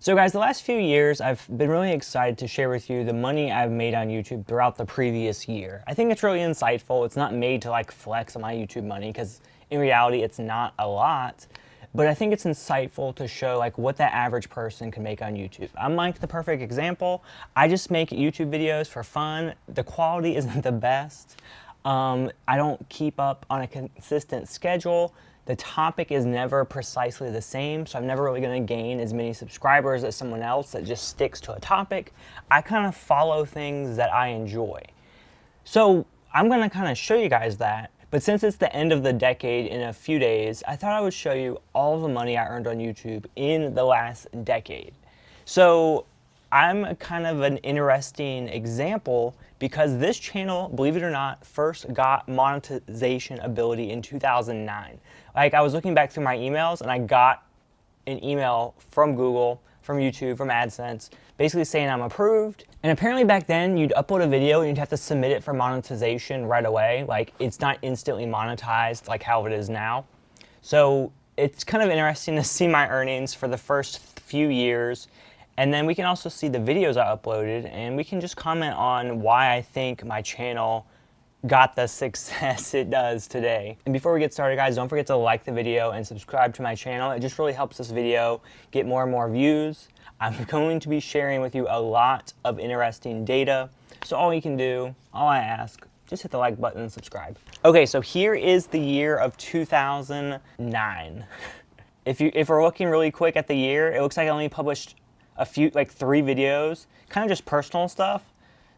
So guys, the last few years, I've been really excited to share with you the money I've made on YouTube throughout the previous year. I think it's really insightful. It's not made to like flex on my YouTube money because in reality, it's not a lot. But I think it's insightful to show like what that average person can make on YouTube. I'm like the perfect example. I just make YouTube videos for fun. The quality isn't the best. I don't keep up on a consistent schedule. The topic is never precisely the same, so I'm never really going to gain as many subscribers as someone else that just sticks to a topic. I kind of follow things that I enjoy. So I'm going to kind of show you guys that, but since it's the end of the decade in a few days, I thought I would show you all the money I earned on YouTube in the last decade. So I'm kind of an interesting example because this channel, believe it or not, first got monetization ability in 2009. Like I was looking back through my emails and I got an email from Google, from YouTube, from AdSense, basically saying I'm approved. And apparently back then you'd upload a video and you'd have to submit it for monetization right away. Like it's not instantly monetized like how it is now. So it's kind of interesting to see my earnings for the first few years. And then we can also see the videos I uploaded and we can just comment on why I think my channel got the success it does today. And before we get started, guys, don't forget to like the video and subscribe to my channel. It just really helps this video get more and more views. I'm going to be sharing with you a lot of interesting data. So all you can do, all I ask, just hit the like button and subscribe. Okay, so here is the year of 2009. If we're looking really quick at the year, it looks like I only published a few, like 3 videos, kind of just personal stuff.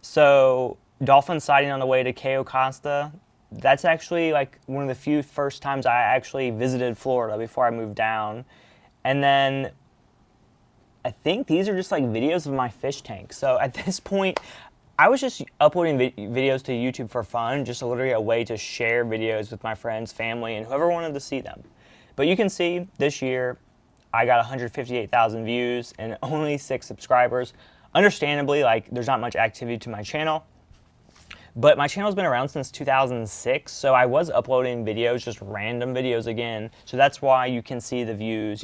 So dolphin sighting on the way to Cayo Costa, that's actually like one of the few first times I actually visited Florida before I moved down. And then I think these are just like videos of my fish tank. So at this point, I was just uploading videos to YouTube for fun, just literally a way to share videos with my friends, family, and whoever wanted to see them. But you can see this year, I got 158,000 views and only 6 subscribers. Understandably, like there's not much activity to my channel. But my channel's been around since 2006, so I was uploading videos, just random videos again. So that's why you can see the views,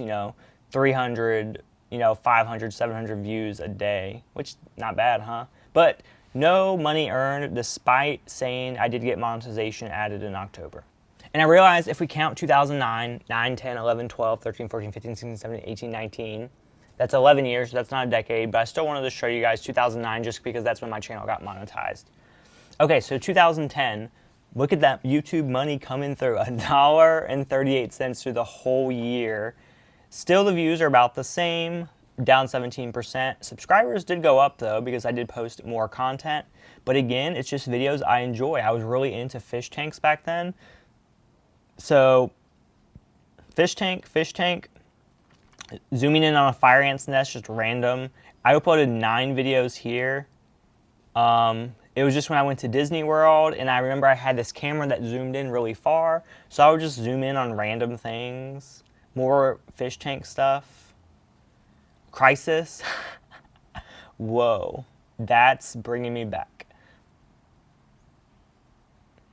300, 500, 700 views a day, which not bad, huh? But no money earned despite saying I did get monetization added in October. And I realized if we count 2009, 9, 10, 11, 12, 13, 14, 15, 16, 17, 18, 19, that's 11 years, that's not a decade, but I still wanted to show you guys 2009 just because that's when my channel got monetized. Okay, so 2010, look at that YouTube money coming through, $1.38 through the whole year. Still the views are about the same, down 17%. Subscribers did go up though because I did post more content, but again, it's just videos I enjoy. I was really into fish tanks back then. So fish tank, zooming in on a fire ant's nest, just random. I uploaded 9 videos here. It was just when I went to Disney World, and I remember I had this camera that zoomed in really far, so I would just zoom in on random things. More fish tank stuff. Crisis. Whoa, that's bringing me back.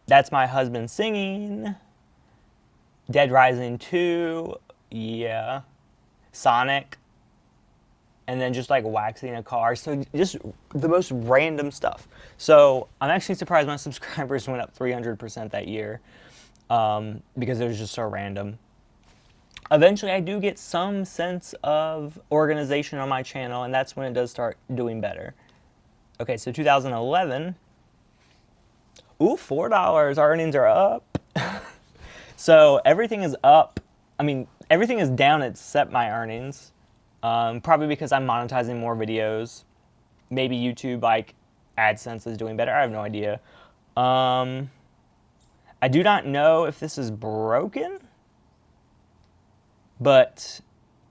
That's my husband singing. Dead Rising 2, yeah. Sonic. And then just like waxing a car. So just the most random stuff. So I'm actually surprised my subscribers went up 300% that year because it was just so random. Eventually I do get some sense of organization on my channel, and that's when it does start doing better. Okay, so 2011. Ooh, $4. Our earnings are up. So everything is up. I mean, everything is down except my earnings. Probably because I'm monetizing more videos. Maybe YouTube, like AdSense, is doing better. I have no idea. I do not know if this is broken, but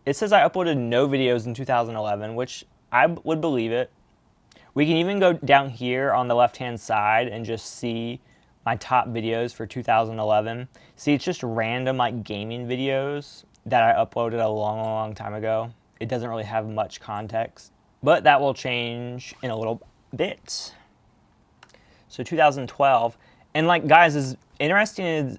it says I uploaded no videos in 2011, which I would believe it. We can even go down here on the left-hand side and just see my top videos for 2011. See, it's just random like gaming videos that I uploaded a long time ago. It doesn't really have much context, but that will change in a little bit. So 2012, and like guys, as interesting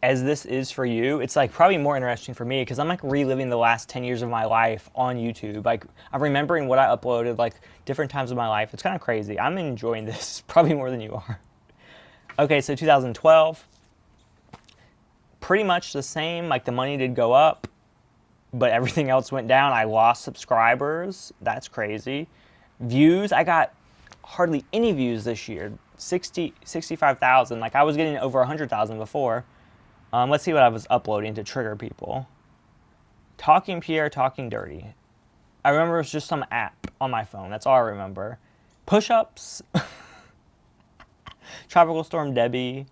as this is for you, it's like probably more interesting for me because I'm like reliving the last 10 years of my life on YouTube. Like I'm remembering what I uploaded like different times of my life. It's kind of crazy. I'm enjoying this probably more than you are. Okay, so 2012, pretty much the same. Like the money did go up, but everything else went down. I lost subscribers. That's crazy. Views, I got hardly any views this year. 65,000. Like I was getting over 100,000 before. Let's see what I was uploading to trigger people. Talking Pierre, Talking Dirty. I remember it was just some app on my phone. That's all I remember. Push-ups. Tropical Storm Debbie.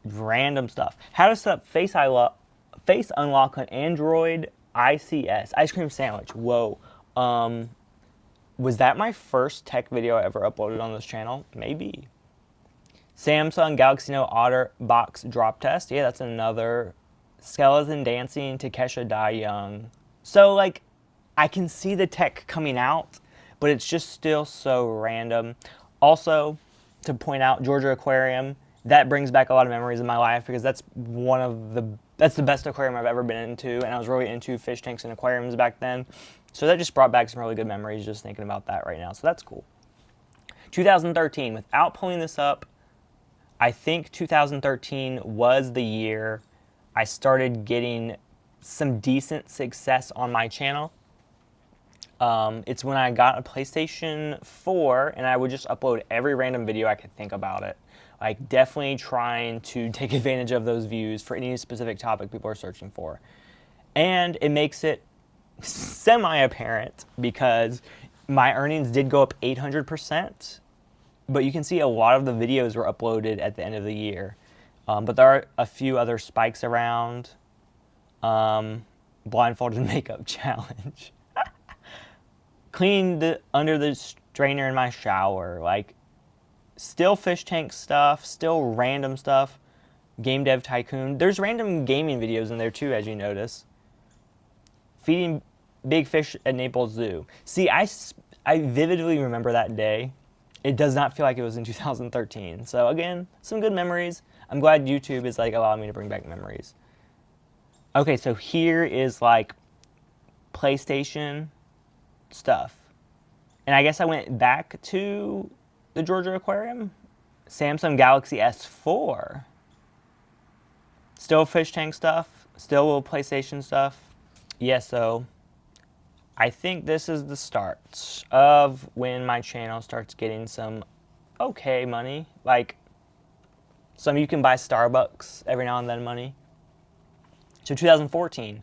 Random stuff. How to set up Face Unlock on Android ICS. Ice cream sandwich. Whoa. Was that my first tech video I ever uploaded on this channel? Maybe. Samsung Galaxy Note Otter box drop test. Yeah, that's another. Skeleton dancing to Kesha Die Young. So, like, I can see the tech coming out, but it's just still so random. Also, to point out, Georgia Aquarium, that brings back a lot of memories in my life because that's that's the best aquarium I've ever been into, and I was really into fish tanks and aquariums back then. So that just brought back some really good memories just thinking about that right now. So that's cool. 2013, without pulling this up, I think 2013 was the year I started getting some decent success on my channel. It's when I got a PlayStation 4 and I would just upload every random video I could think about it. Like definitely trying to take advantage of those views for any specific topic people are searching for. And it makes it semi-apparent because my earnings did go up 800%. But you can see a lot of the videos were uploaded at the end of the year. But there are a few other spikes around. Blindfolded makeup challenge. Cleaning under the strainer in my shower. Like, still fish tank stuff. Still random stuff. Game Dev Tycoon. There's random gaming videos in there too, as you notice. Feeding big fish at Naples Zoo. See, I vividly remember that day. It does not feel like it was in 2013. So again, some good memories. I'm glad YouTube is like allowing me to bring back memories. Okay, so here is like PlayStation stuff. And I guess I went back to the Georgia Aquarium. Samsung Galaxy S4. Still fish tank stuff. Still little PlayStation stuff. Yeah, so I think this is the start of when my channel starts getting some okay money. Like, some you can buy Starbucks every now and then money. So 2014.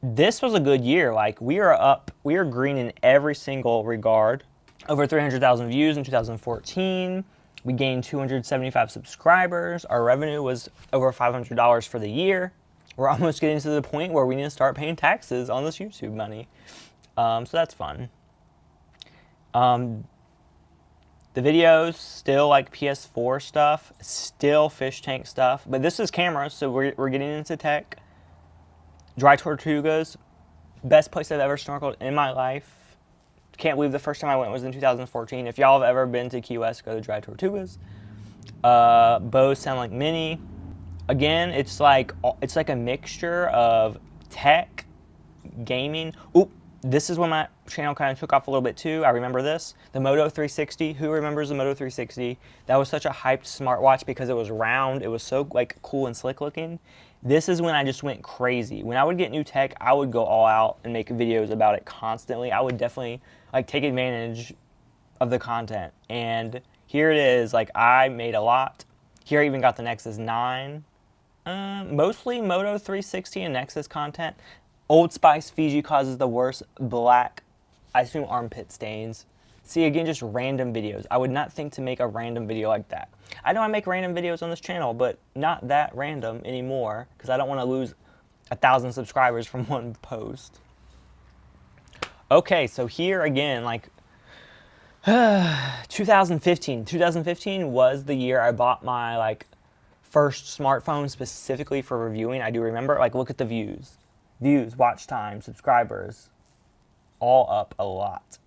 This was a good year. Like, we are green in every single regard. Over 300,000 views in 2014. We gained 275 subscribers. Our revenue was over $500 for the year. We're almost getting to the point where we need to start paying taxes on this YouTube money. So that's fun. The videos, still like PS4 stuff, still fish tank stuff. But this is cameras, so we're getting into tech. Dry Tortugas, best place I've ever snorkeled in my life. Can't believe the first time I went was in 2014. If y'all have ever been to Key West, go to Dry Tortugas. Bows sound like mini. Again, it's like a mixture of tech, gaming. Oop, this is when my channel kind of took off a little bit too. I remember this. The Moto 360. Who remembers the Moto 360? That was such a hyped smartwatch because it was round. It was so like cool and slick looking. This is when I just went crazy. When I would get new tech, I would go all out and make videos about it constantly. I would definitely like take advantage of the content. And here it is. Like, I made a lot. Here I even got the Nexus 9. Mostly Moto 360 and Nexus content. Old Spice Fiji causes the worst black, I assume, armpit stains. See, again, just random videos. I would not think to make a random video like that. I know I make random videos on this channel, but not that random anymore because I don't want to lose 1,000 subscribers from one post. Okay, so here again, like 2015. 2015 was the year I bought my like first smartphone specifically for reviewing. I do remember, like, look at the views. Views, watch time, subscribers, all up a lot.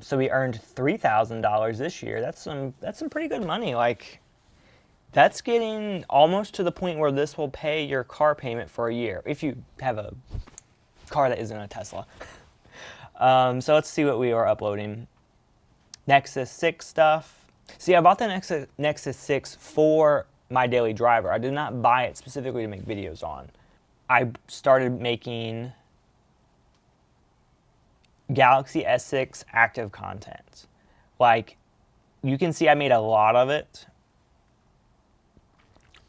So we earned $3,000 this year. That's some pretty good money. Like, That's getting almost to the point where this will pay your car payment for a year, if you have a car that isn't a Tesla. So let's see what we are uploading. Nexus 6 stuff. See, I bought the Nexus 6 for my daily driver. I did not buy it specifically to make videos on. I started making Galaxy S6 active content. Like, you can see I made a lot of it.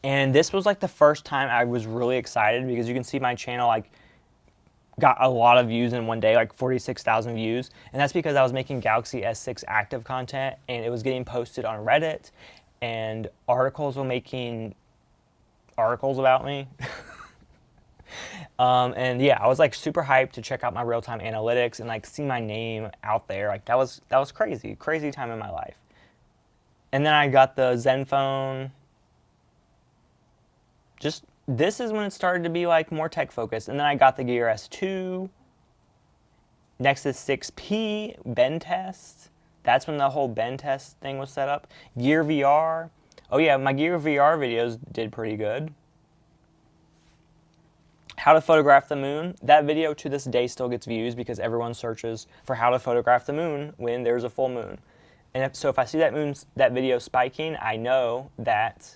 And this was like the first time I was really excited, because you can see my channel like got a lot of views in one day, like 46,000 views. And that's because I was making Galaxy S6 active content, and it was getting posted on Reddit, and articles were making articles about me. And yeah, I was like super hyped to check out my real-time analytics and like see my name out there. Like that was crazy time in my life. And then I got the Zenfone. Just, this is when it started to be like more tech focused. And then I got the Gear S2, Nexus 6P, Ben test. That's when the whole Ben test thing was set up. Gear VR. Oh yeah, my Gear VR videos did pretty good. How to photograph the moon. That video to this day still gets views because everyone searches for how to photograph the moon when there's a full moon. And so if I see that video spiking, I know that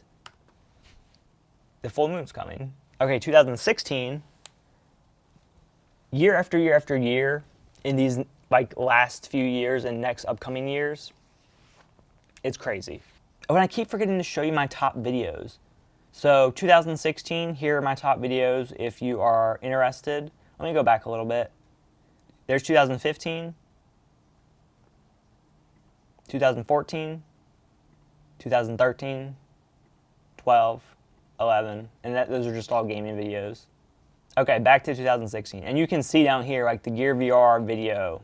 the full moon's coming. Okay, 2016, year after year after year, in these like last few years and next upcoming years, it's crazy. Oh, and I keep forgetting to show you my top videos. So 2016, here are my top videos if you are interested. Let me go back a little bit. There's 2015, 2014, 2013, 12, 11, and those are just all gaming videos. Okay, back to 2016. And you can see down here, like the Gear VR video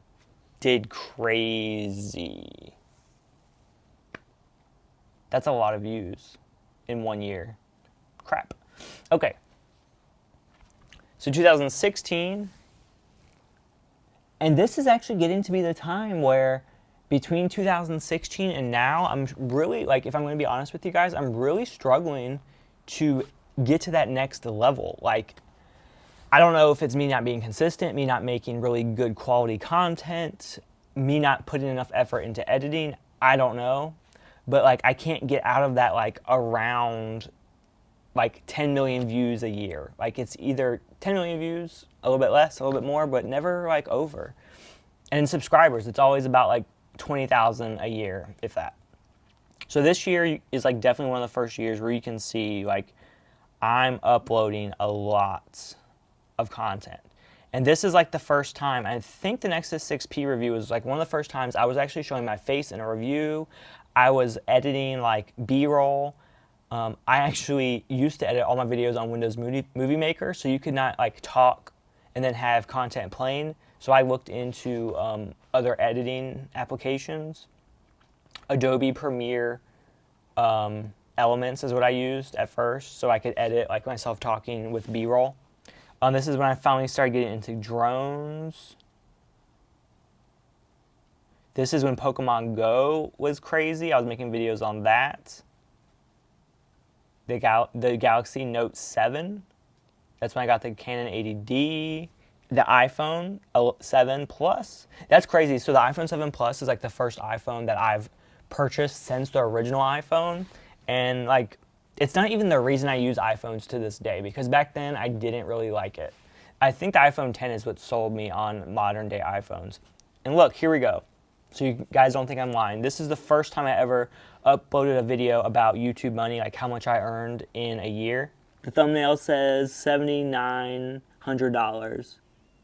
did crazy. That's a lot of views in 1 year. Crap. Okay. So 2016, and this is actually getting to be the time where between 2016 and now, I'm really, like, if I'm going to be honest with you guys, I'm really struggling to get to that next level. Like, I don't know if it's me not being consistent, me not making really good quality content, me not putting enough effort into editing. I don't know. But like, I can't get out of that, like, around like 10 million views a year. Like, it's either 10 million views, a little bit less, a little bit more, but never like over. And in subscribers, it's always about like 20,000 a year, if that. So this year is like definitely one of the first years where you can see like I'm uploading a lot of content. And this is like the first time, I think the Nexus 6P review was like one of the first times I was actually showing my face in a review. I was editing like B-roll. I actually used to edit all my videos on Windows Movie Maker, so you could not like talk and then have content playing. So I looked into other editing applications. Adobe Premiere Elements is what I used at first, so I could edit like myself talking with B-roll. This is when I finally started getting into drones. This is when Pokemon Go was crazy. I was making videos on that. The Galaxy Note 7. That's when I got the Canon 80D. The iPhone 7 Plus. That's crazy. So the iPhone 7 Plus is like the first iPhone that I've purchased since the original iPhone. And like, it's not even the reason I use iPhones to this day, because back then I didn't really like it. I think the iPhone 10 is what sold me on modern day iPhones. And look, here we go. So you guys don't think I'm lying. This is the first time I ever uploaded a video about YouTube money, like how much I earned in a year. The thumbnail says $7,900.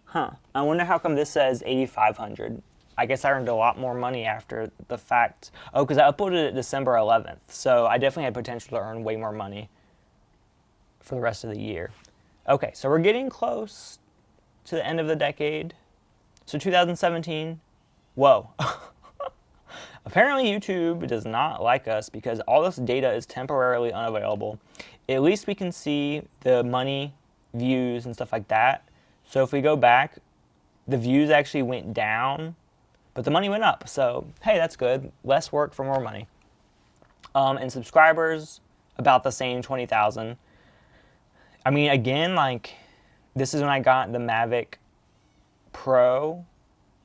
Huh. I wonder how come this says $8,500. I guess I earned a lot more money after the fact. Oh, because I uploaded it December 11th. So I definitely had potential to earn way more money for the rest of the year. Okay, so we're getting close to the end of the decade. So 2017, whoa. Apparently YouTube does not like us because all this data is temporarily unavailable. At least we can see the money, views, and stuff like that. So if we go back, the views actually went down, but the money went up. So hey, that's good. Less work for more money. And subscribers, about the same, 20,000. I mean, again, like, this is when I got the Mavic Pro.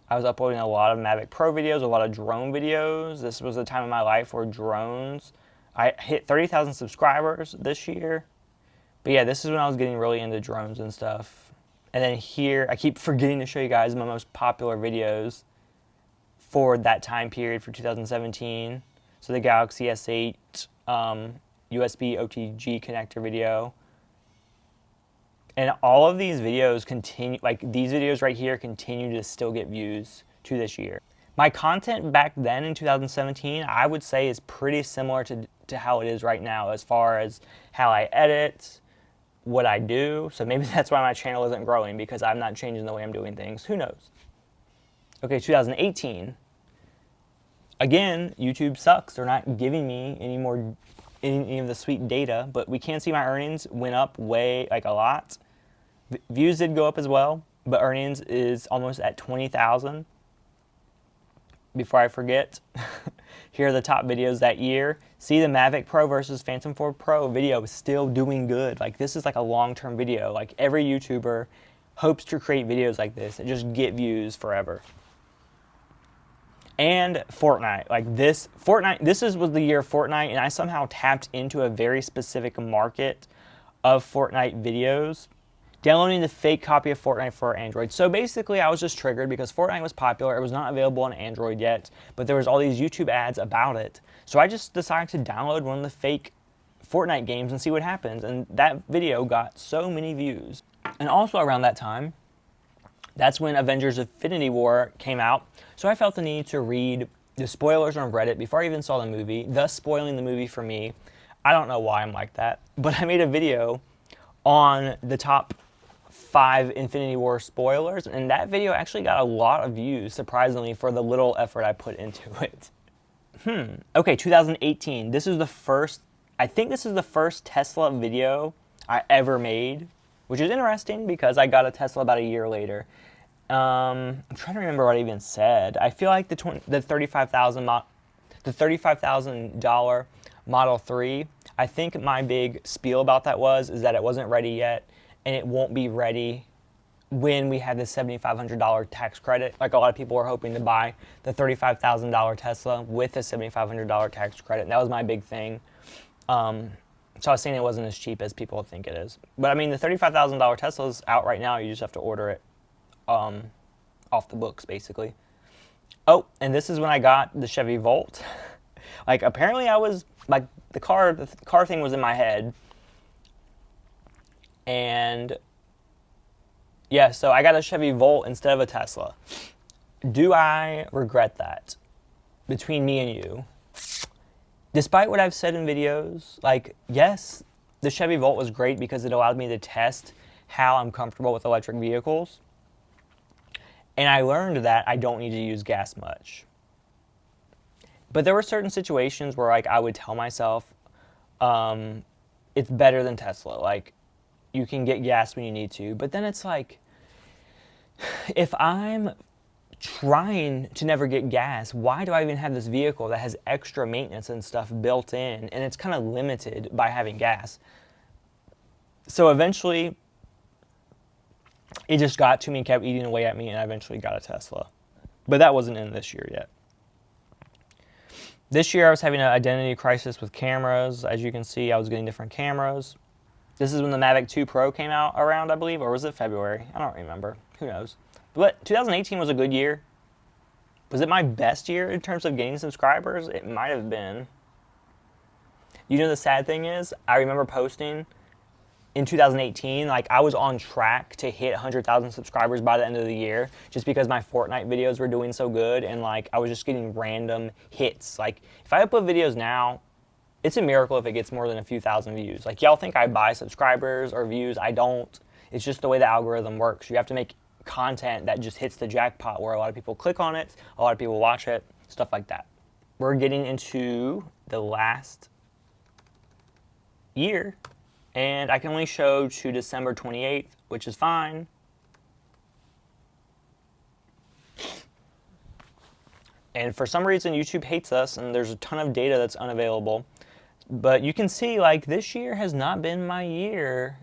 I was uploading a lot of Mavic Pro videos, a lot of drone videos. This was the time of my life where drones, I hit 30,000 subscribers this year. But yeah, this is when I was getting really into drones and stuff. And then here, I keep forgetting to show you guys my most popular videos for that time period for 2017. So the Galaxy S8 USB OTG connector video. And all of these videos continue, like these videos right here continue to still get views to this year. My content back then in 2017, I would say is pretty similar to how it is right now as far as how I edit, what I do. So maybe that's why my channel isn't growing, because I'm not changing the way I'm doing things. Who knows? Okay, 2018. Again, YouTube sucks. They're not giving me any of the sweet data, but we can see my earnings went up way, like a lot. Views did go up as well, but earnings is almost at 20,000. Before I forget, here are the top videos that year. See the Mavic Pro versus Phantom 4 Pro video is still doing good. Like, this is like a long-term video. Like, every YouTuber hopes to create videos like this and just get views forever. And Fortnite, like this was the year of Fortnite, and I somehow tapped into a very specific market of Fortnite videos, downloading the fake copy of Fortnite for Android. So basically, I was just triggered because Fortnite was popular. It was not available on Android yet, but there was all these YouTube ads about it. So I just decided to download one of the fake Fortnite games and see what happens, and that video got so many views. And also around that time, that's when Avengers Infinity War came out, so I felt the need to read the spoilers on Reddit before I even saw the movie, thus spoiling the movie for me. I don't know why I'm like that, but I made a video on the top 5 Infinity War spoilers, and that video actually got a lot of views, surprisingly, for the little effort I put into it. Okay, 2018. This is the first, I think this is the first Tesla video I ever made, which is interesting because I got a Tesla about a year later. I'm trying to remember what I even said. I feel like the $35,000 Model 3, I think my big spiel about that is that it wasn't ready yet, and it won't be ready when we have the $7,500 tax credit. Like, a lot of people were hoping to buy the $35,000 Tesla with the $7,500 tax credit. And that was my big thing. So I was saying it wasn't as cheap as people think it is. But I mean, the $35,000 Tesla is out right now. You just have to order it off the books, basically. Oh, and this is when I got the Chevy Volt. Like, apparently I was, like, the car thing was in my head. And yeah, so I got a Chevy Volt instead of a Tesla. Do I regret that? Between me and you, despite what I've said in videos, like, yes, the Chevy Volt was great because it allowed me to test how I'm comfortable with electric vehicles. And I learned that I don't need to use gas much. But there were certain situations where, like, I would tell myself, it's better than Tesla. Like, you can get gas when you need to. But then it's like, if I'm trying to never get gas, why do I even have this vehicle that has extra maintenance and stuff built in, and it's kind of limited by having gas? So eventually, it just got to me and kept eating away at me, and I eventually got a Tesla. But that wasn't in this year yet. This year, I was having an identity crisis with cameras. As you can see, I was getting different cameras. This is when the Mavic 2 Pro came out around, I believe, or was it February? I don't remember. Who knows? But 2018 was a good year. Was it my best year in terms of gaining subscribers? It might have been. You know, the sad thing is, I remember posting in 2018, like, I was on track to hit 100,000 subscribers by the end of the year, just because my Fortnite videos were doing so good, and, like, I was just getting random hits. Like, if I upload videos now, it's a miracle if it gets more than a few thousand views. Like, y'all think I buy subscribers or views. I don't. It's just the way the algorithm works. You have to make content that just hits the jackpot, where a lot of people click on it, a lot of people watch it, stuff like that. We're getting into the last year, and I can only show to December 28th, which is fine. And for some reason, YouTube hates us, and there's a ton of data that's unavailable. But you can see, like, this year has not been my year.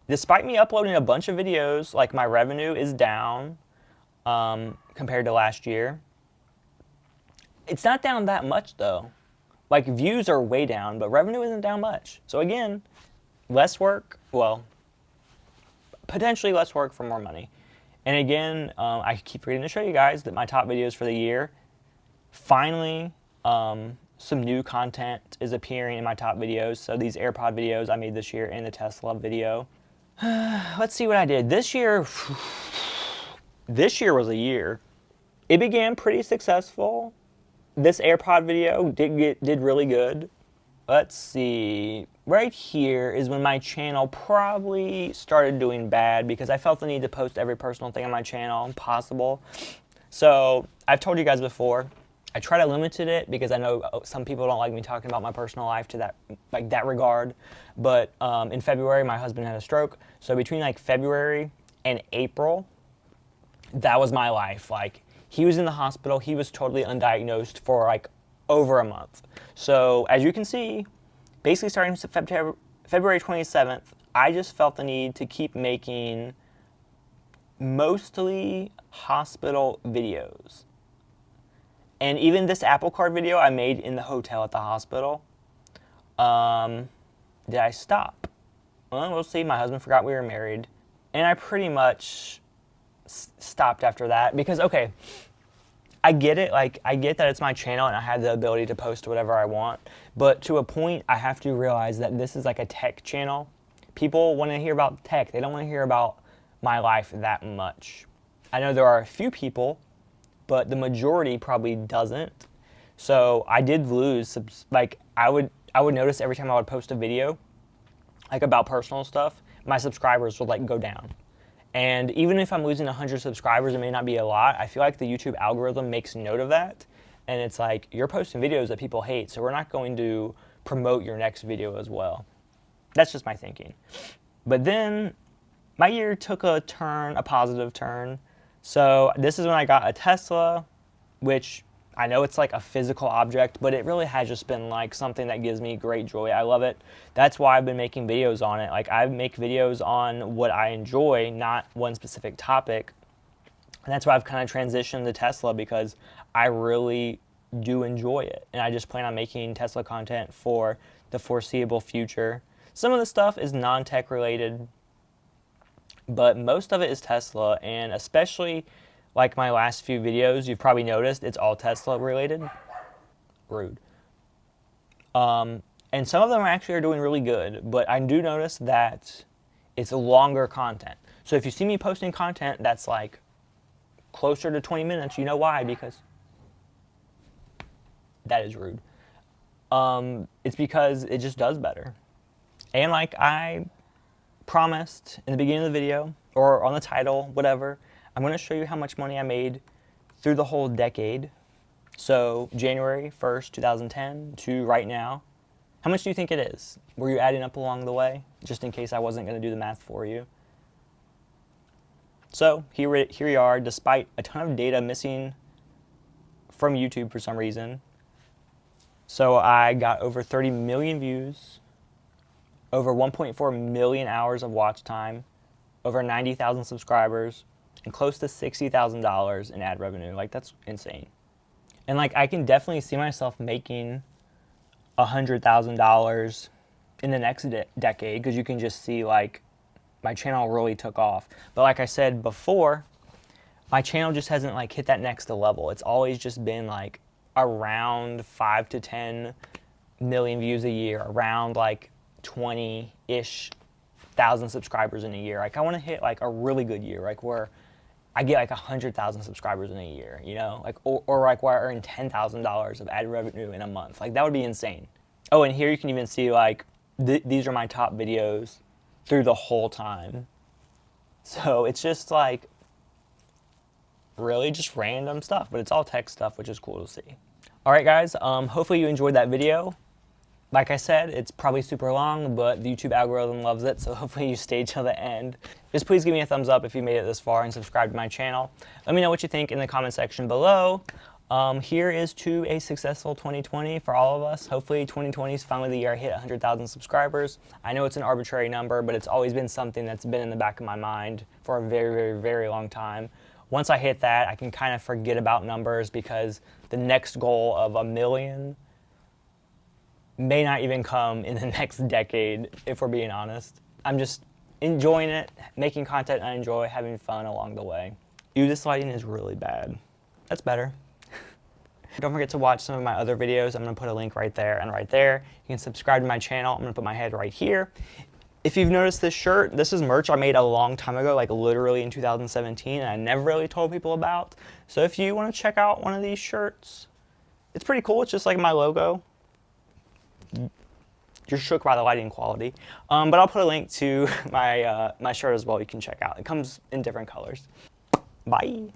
Despite me uploading a bunch of videos, like, my revenue is down compared to last year. It's not down that much, though. Like, views are way down, but revenue isn't down much. So again, less work, well, potentially less work for more money. And again, I keep forgetting to show you guys that my top videos for the year, finally, some new content is appearing in my top videos. So these AirPod videos I made this year and the Tesla video. Let's see what I did. This year was a year. It began pretty successful. This AirPod video did really good. Let's see. Right here is when my channel probably started doing bad because I felt the need to post every personal thing on my channel possible. So I've told you guys before, I try to limit it because I know some people don't like me talking about my personal life to that regard. But in February, my husband had a stroke. So between like February and April, that was my life. Like, he was in the hospital. He was totally undiagnosed for like over a month. So as you can see, basically starting February 27th, I just felt the need to keep making mostly hospital videos. And even this Apple Card video I made in the hotel at the hospital, did I stop? Well, we'll see. My husband forgot we were married. And I pretty much stopped after that because, okay, I get it. Like, I get that it's my channel and I have the ability to post whatever I want. But to a point, I have to realize that this is like a tech channel. People want to hear about tech. They don't want to hear about my life that much. I know there are a few people, but the majority probably doesn't. So I did lose, like, I would notice every time I would post a video, like about personal stuff, my subscribers would like go down. And even if I'm losing 100 subscribers, it may not be a lot. I feel like the YouTube algorithm makes note of that. And it's like, you're posting videos that people hate, so we're not going to promote your next video as well. That's just my thinking. But then my year took a turn, a positive turn. So this is when I got a Tesla, which I know it's like a physical object, but it really has just been like something that gives me great joy. I love it. That's why I've been making videos on it. Like, I make videos on what I enjoy, not one specific topic. And that's why I've kind of transitioned to Tesla, because I really do enjoy it. And I just plan on making Tesla content for the foreseeable future. Some of the stuff is non-tech related, but most of it is Tesla, and especially like my last few videos, you've probably noticed it's all Tesla related. Rude. And some of them actually are doing really good, but I do notice that it's longer content. So if you see me posting content that's like closer to 20 minutes, you know why, because that is rude. It's because it just does better. And like I promised in the beginning of the video, or on the title, whatever, I'm going to show you how much money I made through the whole decade. So January 1st, 2010 to right now. How much do you think it is? Were you adding up along the way? Just in case I wasn't going to do the math for you. So here we are, despite a ton of data missing from YouTube for some reason. So I got over 30 million views, over 1.4 million hours of watch time, over 90,000 subscribers, and close to $60,000 in ad revenue. Like, that's insane. And like, I can definitely see myself making $100,000 in the next decade, because you can just see like my channel really took off. But like I said before, my channel just hasn't like hit that next level. It's always just been like around 5 to 10 million views a year, around like 20-ish thousand subscribers in a year. Like, I want to hit like a really good year, like where I get like 100,000 subscribers in a year, you know, like, or like where I earn $10,000 of ad revenue in a month. Like, that would be insane. Oh, and here you can even see like these are my top videos through the whole time. So it's just like really just random stuff, but it's all tech stuff, which is cool to see. All right, guys, hopefully you enjoyed that video. Like I said, it's probably super long, but the YouTube algorithm loves it, so hopefully you stayed till the end. Just please give me a thumbs up if you made it this far and subscribe to my channel. Let me know what you think in the comment section below. Here is to a successful 2020 for all of us. Hopefully 2020 is finally the year I hit 100,000 subscribers. I know it's an arbitrary number, but it's always been something that's been in the back of my mind for a very, very, very long time. Once I hit that, I can kind of forget about numbers because the next goal of 1 million may not even come in the next decade, if we're being honest. I'm just enjoying it, making content I enjoy, having fun along the way. Ew, this lighting is really bad. That's better. Don't forget to watch some of my other videos. I'm going to put a link right there and right there. You can subscribe to my channel. I'm going to put my head right here. If you've noticed this shirt, this is merch I made a long time ago, like literally in 2017, and I never really told people about. So if you want to check out one of these shirts, it's pretty cool. It's just like my logo. You're shook by the lighting quality. But I'll put a link to my shirt as well you can check out. It comes in different colors. Bye.